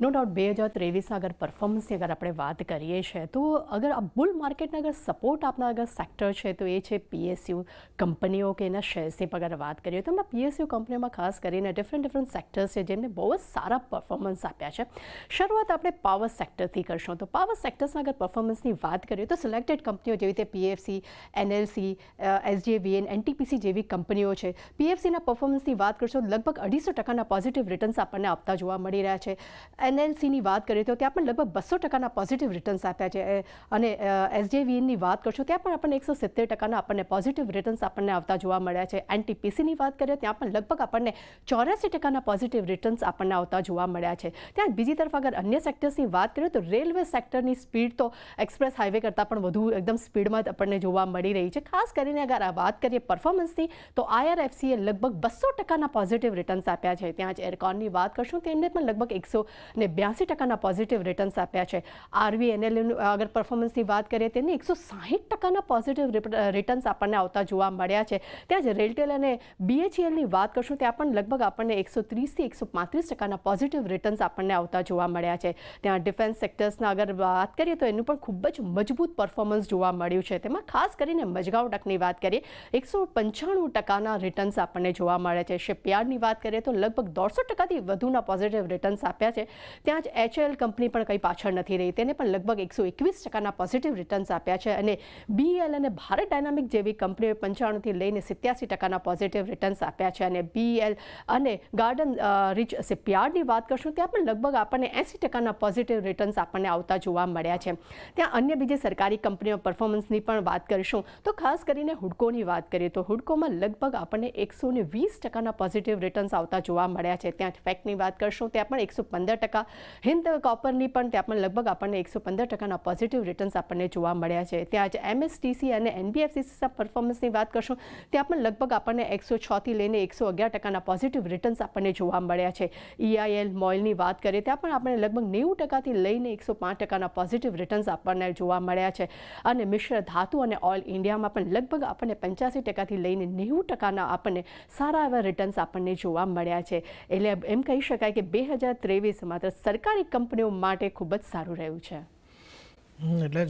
No doubt 2023 अगर performance की अगर આપણે વાત કરીએ છીએ તો અગર આ બુલ માર્કેટને અગર સપોર્ટ આપના અગર સેક્ટર છે તો એ છે પીએસયુ કંપનીઓ કે એના શેર્સની અગર વાત કરીએ તો એમાં પીએસયુ કંપનીઓમાં ખાસ કરીને ડિફરન્ટ સેક્ટર્સ છે જેમને બહુ જ સારા પરફોર્મન્સ આપ્યા છે. શરૂઆત આપણે પાવર સેક્ટરથી કરશું તો પાવર સેક્ટર્સના અગર પરફોર્મન્સની વાત કરીએ તો સિલેક્ટેડ કંપનીઓ જેવી રીતે પીએફસી, એનએલસી, એસજેવીએન, એનટીપીસી જેવી કંપનીઓ છે. પીએફસીના પરફોર્મન્સની વાત કરશો લગભગ 250% પોઝિટિવ રિટર્ન્સ આપણને આપતા જોવા મળી રહ્યા છે. એનએલસીની વાત કરીએ તો ત્યાં પણ લગભગ 200% પોઝિટિવ રિટર્ન્સ આપ્યા છે અને એસજેવીએનની વાત કરશો ત્યાં પણ આપણને 170% આપણને પોઝિટિવ રિટર્ન્સ આપણને આવતા જોવા મળ્યા છે. એનટીપીસીની વાત કરીએ ત્યાં પણ લગભગ આપણને 84% પોઝિટિવ રિટર્ન્સ આપણને આવતા જોવા મળ્યા છે. ત્યાં બીજી તરફ અગર અન્ય સેક્ટર્સની વાત કરીએ તો રેલવે સેક્ટરની સ્પીડ તો એક્સપ્રેસ હાઈવે કરતાં પણ વધુ એકદમ સ્પીડમાં આપણને જોવા મળી રહી છે. ખાસ કરીને અગર આ વાત કરીએ પરફોર્મન્સની તો આઈઆરએફસીએ લગભગ 200% પોઝિટિવ રિટર્ન્સ આપ્યા છે. ત્યાં જ એરકોનની વાત કરશું તો એમને પણ લગભગ 182% પોઝિટિવ રિટર્ન્સ આપ્યા છે. આરવીએનએલ અગર પરફોર્મન્સની વાત કરીએ તેને 160% પોઝિટિવ રિટર્ન્સ આપણને આવતા જોવા મળ્યા છે. ત્યાં જ રેલટેલ અને બીએચઈએલની વાત કરશું ત્યાં પણ લગભગ આપણને 130થી 135% પોઝિટિવ રિટર્ન્સ આપણને આવતા જોવા મળ્યા છે. ત્યાં ડિફેન્સ સેક્ટર્સના અગર વાત કરીએ તો એનું પણ ખૂબ જ મજબૂત પરફોર્મન્સ જોવા મળ્યું છે. તેમાં ખાસ કરીને મજગાંવ ટેકની વાત કરીએ 195% રિટર્ન્સ આપણને જોવા મળે છે. શિપયાર્ડની વાત કરીએ તો લગભગ 150%થી વધુના પોઝિટિવ રિટર્ન્સ આપ્યા છે. ત્યાં જ એચએલ કંપની પણ કંઈ પાછળ નથી રહી, તેને પણ લગભગ 121% પોઝિટિવ રિટર્ન્સ આપ્યા છે અને બીએલ અને ભારત ડાયનામિક જેવી કંપનીઓએ 95થી લઈને 87% પોઝિટિવ રિટર્ન્સ આપ્યા છે અને બીએલ અને ગાર્ડન રીચ શિપયાર્ડની વાત કરશું ત્યાં પણ લગભગ આપણને 80% પોઝિટિવ રિટર્ન્સ આપણને આવતા જોવા મળ્યા છે. ત્યાં અન્ય બીજી સરકારી કંપનીઓ પરફોર્મન્સની પણ વાત કરીશું તો ખાસ કરીને હુડકોની વાત કરીએ તો હુડકોમાં લગભગ આપણને 120% પોઝિટિવ રિટર્ન્સ આવતા જોવા મળ્યા છે. ત્યાં ફેક્ટની વાત કરશું ત્યાં પણ 115%, હિન્દ કોપરની પણ ત્યાં પણ લગભગ આપણને 115% પોઝિટિવ રિટર્ન્સ આપણને જોવા મળ્યા છે. ત્યાં જ એમએસટીસી અને એનબીએફસી પરફોર્મન્સની વાત કરશું ત્યાં પણ લગભગ આપણને 106થી લઈને 111% પોઝિટિવ રિટર્ન્સ આપણને જોવા મળ્યા છે. ઈઆઈએલ મોઇલની વાત કરીએ ત્યાં પણ આપણને લગભગ 90%થી લઈને 105% પોઝિટિવ રિટર્ન્સ આપણને જોવા મળ્યા છે અને મિશ્ર ધાતુ અને ઓઇલ ઇન્ડિયામાં પણ લગભગ આપણને 85%થી લઈને 90% આપણને સારા એવા રિટર્ન્સ આપણને જોવા મળ્યા છે. એટલે એમ કહી શકાય કે 2023 માત્ર સરકારી કંપનીઓ માટે ખૂબ જ સારું રહ્યું છે. એટલે